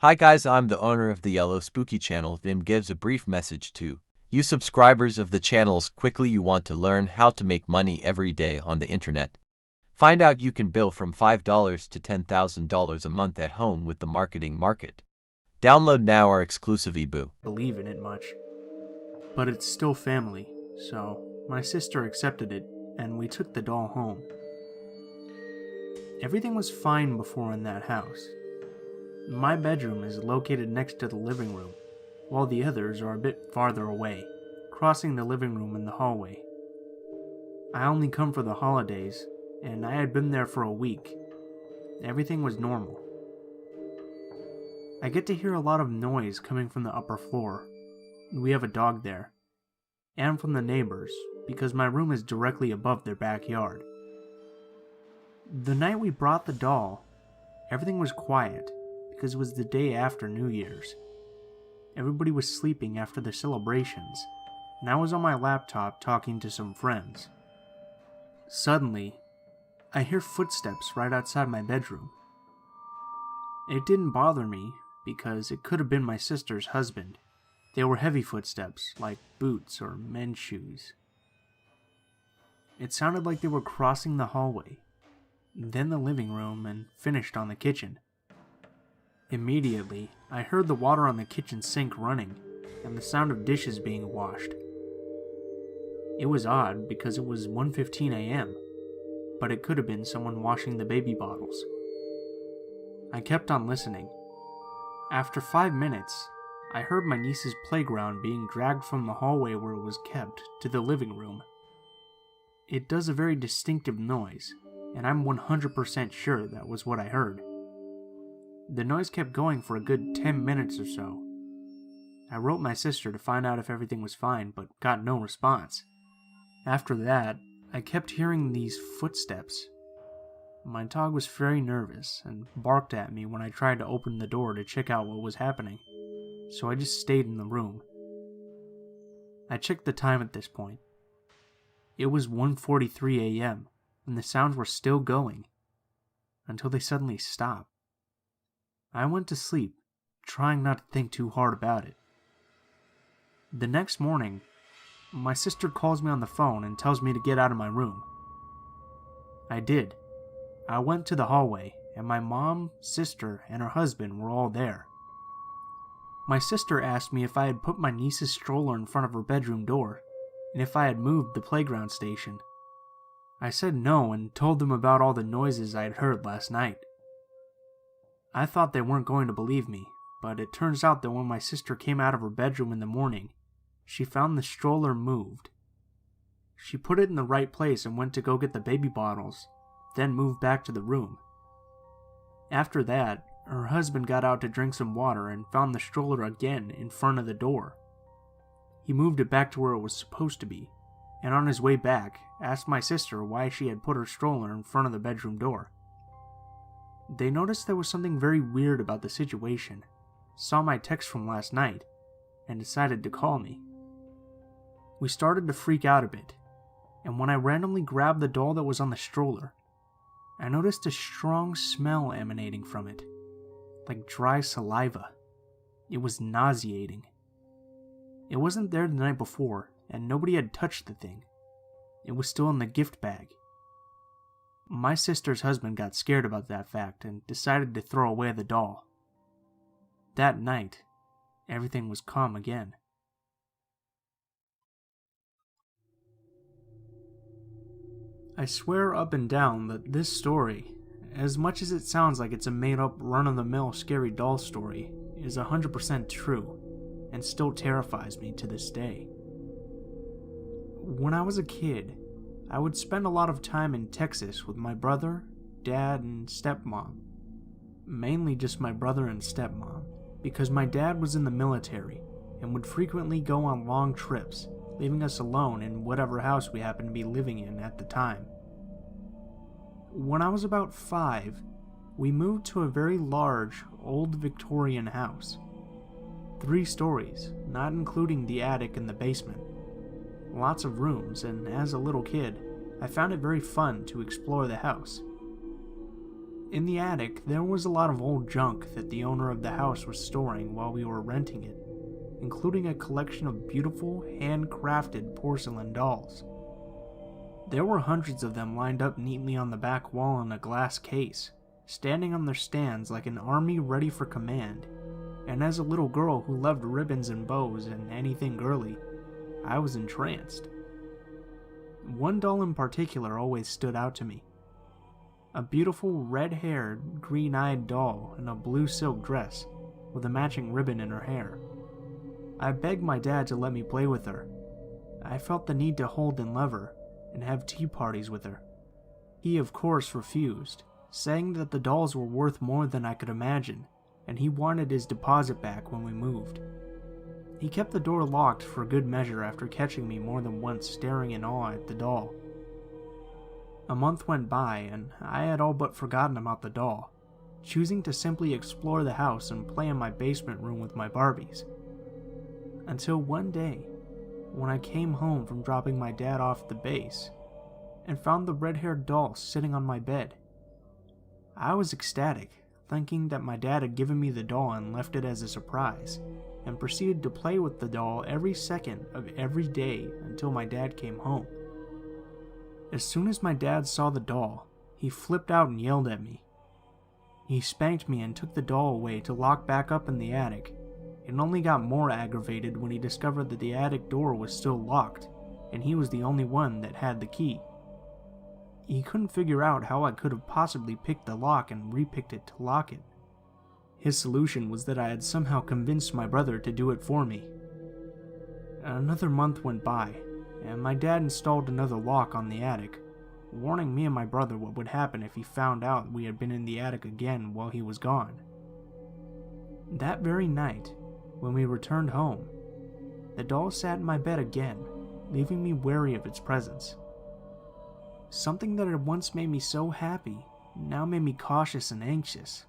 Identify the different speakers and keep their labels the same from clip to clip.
Speaker 1: Hi guys, I'm the owner of the Yellow Spooky channel. Vim gives a brief message to you subscribers of the channels. Quickly, you want to learn how to make money every day on the internet. Find out you can bill from $5 to $10,000 a month at home with the marketing market. Download now our exclusive ebook.
Speaker 2: Believe in it much. But it's still family, so my sister accepted it and we took the doll home. Everything was fine before in that house. My bedroom is located next to the living room, while the others are a bit farther away, crossing the living room in the hallway. I only come for the holidays, and I had been there for a week. Everything was normal. I get to hear a lot of noise coming from the upper floor. We have a dog there. And from the neighbors, because my room is directly above their backyard. The night we brought the doll, everything was quiet, because it was the day after New Year's. Everybody was sleeping after the celebrations, and I was on my laptop talking to some friends. Suddenly, I hear footsteps right outside my bedroom. It didn't bother me, because it could have been my sister's husband. They were heavy footsteps, like boots or men's shoes. It sounded like they were crossing the hallway, then the living room, and finished on the kitchen. Immediately, I heard the water on the kitchen sink running, and the sound of dishes being washed. It was odd because it was 1:15 a.m., but it could have been someone washing the baby bottles. I kept on listening. After 5 minutes, I heard my niece's playground being dragged from the hallway where it was kept to the living room. It does a very distinctive noise, and I'm 100% sure that was what I heard. The noise kept going for a good 10 minutes or so. I wrote my sister to find out if everything was fine, but got no response. After that, I kept hearing these footsteps. My dog was very nervous and barked at me when I tried to open the door to check out what was happening, so I just stayed in the room. I checked the time at this point. It was 1:43 a.m., and the sounds were still going, until they suddenly stopped. I went to sleep, trying not to think too hard about it. The next morning, my sister calls me on the phone and tells me to get out of my room. I did. I went to the hallway, and my mom, sister, and her husband were all there. My sister asked me if I had put my niece's stroller in front of her bedroom door, and if I had moved the playground station. I said no and told them about all the noises I had heard last night. I thought they weren't going to believe me, but it turns out that when my sister came out of her bedroom in the morning, she found the stroller moved. She put it in the right place and went to go get the baby bottles, then moved back to the room. After that, her husband got out to drink some water and found the stroller again in front of the door. He moved it back to where it was supposed to be, and on his way back, asked my sister why she had put her stroller in front of the bedroom door. They noticed there was something very weird about the situation, saw my text from last night, and decided to call me. We started to freak out a bit, and when I randomly grabbed the doll that was on the stroller, I noticed a strong smell emanating from it, like dry saliva. It was nauseating. It wasn't there the night before, and nobody had touched the thing. It was still in the gift bag. My sister's husband got scared about that fact and decided to throw away the doll. That night, everything was calm again. I swear up and down that this story, as much as it sounds like it's a made-up run-of-the-mill scary doll story, is 100% true, and still terrifies me to this day. When I was a kid, I would spend a lot of time in Texas with my brother, dad, and stepmom. Mainly just my brother and stepmom, because my dad was in the military and would frequently go on long trips, leaving us alone in whatever house we happened to be living in at the time. When I was about 5, we moved to a very large, old Victorian house. 3 stories, not including the attic and the basement. Lots of rooms, and as a little kid, I found it very fun to explore the house. In the attic, there was a lot of old junk that the owner of the house was storing while we were renting it, including a collection of beautiful, handcrafted porcelain dolls. There were hundreds of them lined up neatly on the back wall in a glass case, standing on their stands like an army ready for command, and as a little girl who loved ribbons and bows and anything girly, I was entranced. One doll in particular always stood out to me. A beautiful red-haired, green-eyed doll in a blue silk dress with a matching ribbon in her hair. I begged my dad to let me play with her. I felt the need to hold and love her and have tea parties with her. He of course refused, saying that the dolls were worth more than I could imagine, and he wanted his deposit back when we moved. He kept the door locked for good measure after catching me more than once staring in awe at the doll. A month went by, and I had all but forgotten about the doll, choosing to simply explore the house and play in my basement room with my Barbies. Until one day, when I came home from dropping my dad off at the base, and found the red-haired doll sitting on my bed. I was ecstatic, thinking that my dad had given me the doll and left it as a surprise, and proceeded to play with the doll every second of every day until my dad came home. As soon as my dad saw the doll, he flipped out and yelled at me. He spanked me and took the doll away to lock back up in the attic, and only got more aggravated when he discovered that the attic door was still locked, and he was the only one that had the key. He couldn't figure out how I could have possibly picked the lock and repicked it to lock it. His solution was that I had somehow convinced my brother to do it for me. Another month went by, and my dad installed another lock on the attic, warning me and my brother what would happen if he found out we had been in the attic again while he was gone. That very night, when we returned home, the doll sat in my bed again, leaving me wary of its presence. Something that had once made me so happy now made me cautious and anxious.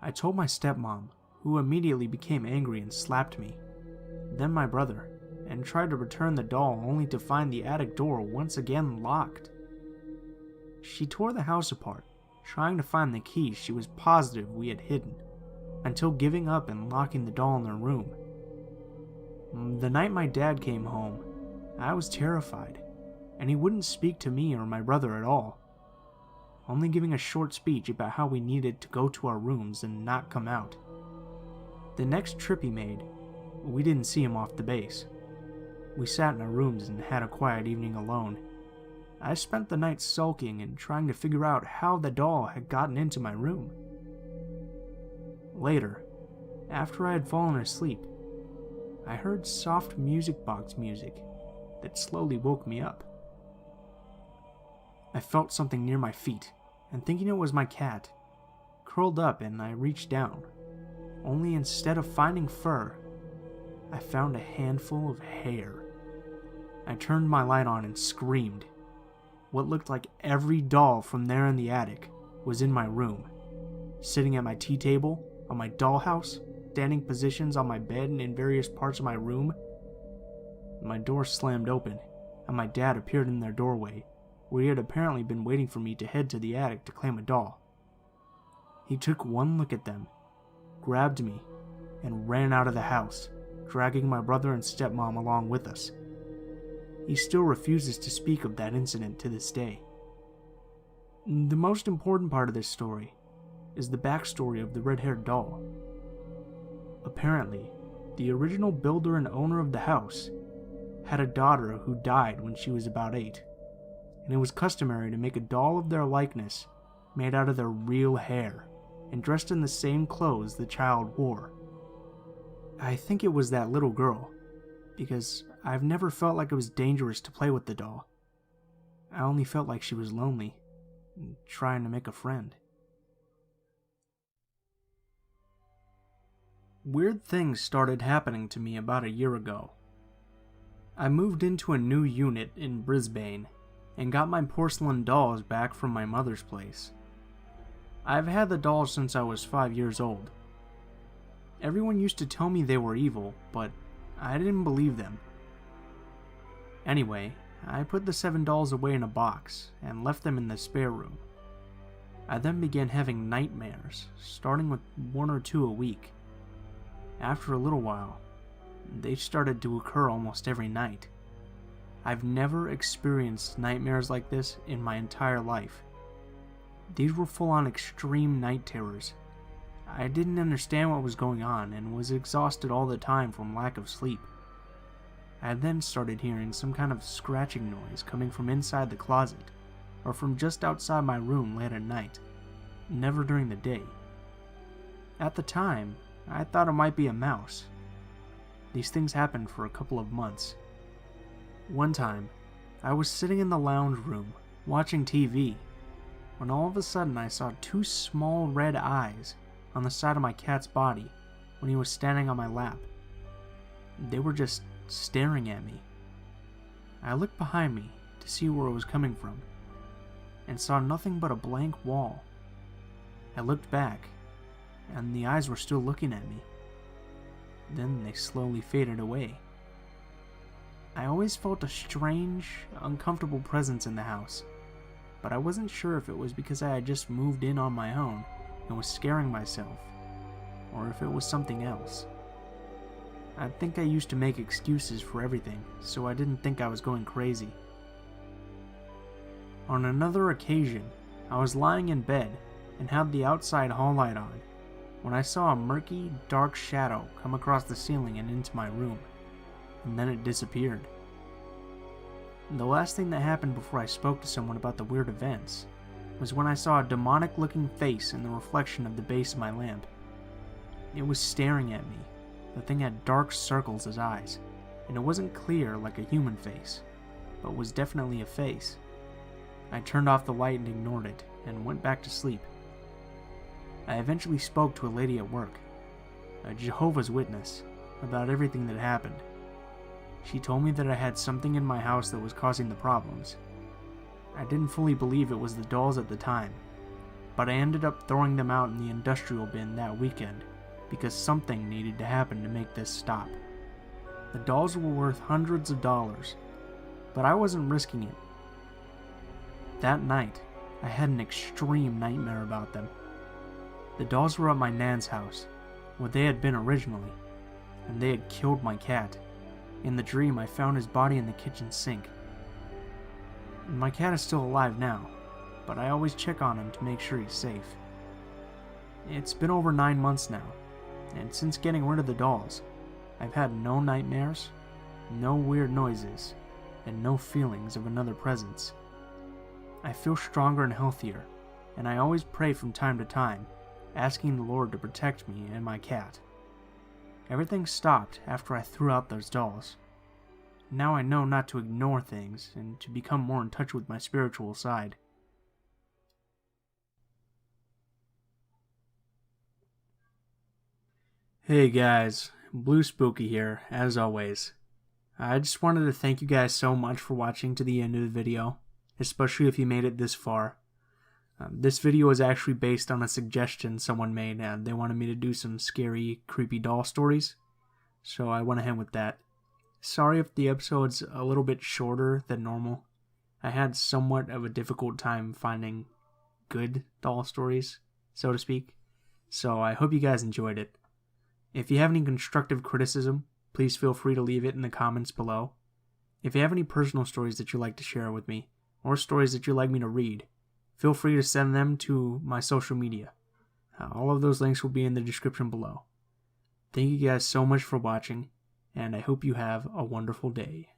Speaker 2: I told my stepmom, who immediately became angry and slapped me, then my brother, and tried to return the doll only to find the attic door once again locked. She tore the house apart, trying to find the key she was positive we had hidden, until giving up and locking the doll in her room. The night my dad came home, I was terrified, and he wouldn't speak to me or my brother at all, only giving a short speech about how we needed to go to our rooms and not come out. The next trip he made, we didn't see him off the base. We sat in our rooms and had a quiet evening alone. I spent the night sulking and trying to figure out how the doll had gotten into my room. Later, after I had fallen asleep, I heard soft music box music that slowly woke me up. I felt something near my feet, and thinking it was my cat, curled up and I reached down, only instead of finding fur, I found a handful of hair. I turned my light on and screamed. What looked like every doll from there in the attic was in my room, sitting at my tea table, on my dollhouse, standing positions on my bed and in various parts of my room. My door slammed open, and my dad appeared in their doorway, where he had apparently been waiting for me to head to the attic to claim a doll. He took one look at them, grabbed me, and ran out of the house, dragging my brother and stepmom along with us. He still refuses to speak of that incident to this day. The most important part of this story is the backstory of the red-haired doll. Apparently, the original builder and owner of the house had a daughter who died when she was about 8, and it was customary to make a doll of their likeness made out of their real hair and dressed in the same clothes the child wore. I think it was that little girl, because I've never felt like it was dangerous to play with the doll. I only felt like she was lonely, and trying to make a friend. Weird things started happening to me about a year ago. I moved into a new unit in Brisbane, and got my porcelain dolls back from my mother's place. I've had the dolls since I was 5 years old. Everyone used to tell me they were evil, but I didn't believe them. Anyway, I put the 7 dolls away in a box and left them in the spare room. I then began having nightmares, starting with 1 or 2 a week. After a little while, they started to occur almost every night. I've never experienced nightmares like this in my entire life. These were full-on extreme night terrors. I didn't understand what was going on and was exhausted all the time from lack of sleep. I then started hearing some kind of scratching noise coming from inside the closet, or from just outside my room late at night, never during the day. At the time, I thought it might be a mouse. These things happened for a couple of months. One time, I was sitting in the lounge room, watching TV, when all of a sudden I saw 2 small red eyes on the side of my cat's body when he was standing on my lap. They were just staring at me. I looked behind me to see where it was coming from, and saw nothing but a blank wall. I looked back, and the eyes were still looking at me. Then they slowly faded away. I always felt a strange, uncomfortable presence in the house, but I wasn't sure if it was because I had just moved in on my own and was scaring myself, or if it was something else. I think I used to make excuses for everything, so I didn't think I was going crazy. On another occasion, I was lying in bed and had the outside hall light on when I saw a murky, dark shadow come across the ceiling and into my room, and then it disappeared. The last thing that happened before I spoke to someone about the weird events was when I saw a demonic-looking face in the reflection of the base of my lamp. It was staring at me. The thing had dark circles as eyes, and it wasn't clear like a human face, but was definitely a face. I turned off the light and ignored it, and went back to sleep. I eventually spoke to a lady at work, a Jehovah's Witness, about everything that happened. She told me that I had something in my house that was causing the problems. I didn't fully believe it was the dolls at the time, but I ended up throwing them out in the industrial bin that weekend because something needed to happen to make this stop. The dolls were worth hundreds of dollars, but I wasn't risking it. That night, I had an extreme nightmare about them. The dolls were at my nan's house, where they had been originally, and they had killed my cat. In the dream, I found his body in the kitchen sink. My cat is still alive now, but I always check on him to make sure he's safe. It's been over 9 months now, and since getting rid of the dolls, I've had no nightmares, no weird noises, and no feelings of another presence. I feel stronger and healthier, and I always pray from time to time, asking the Lord to protect me and my cat. Everything stopped after I threw out those dolls. Now I know not to ignore things and to become more in touch with my spiritual side. Hey guys, Blue Spooky here, as always. I just wanted to thank you guys so much for watching to the end of the video, especially if you made it this far. This video is actually based on a suggestion someone made, and they wanted me to do some scary, creepy doll stories, so I went ahead with that. Sorry if the episode's a little bit shorter than normal. I had somewhat of a difficult time finding good doll stories, so to speak, so I hope you guys enjoyed it. If you have any constructive criticism, please feel free to leave it in the comments below. If you have any personal stories that you'd like to share with me, or stories that you'd like me to read, feel free to send them to my social media. All of those links will be in the description below. Thank you guys so much for watching, and I hope you have a wonderful day.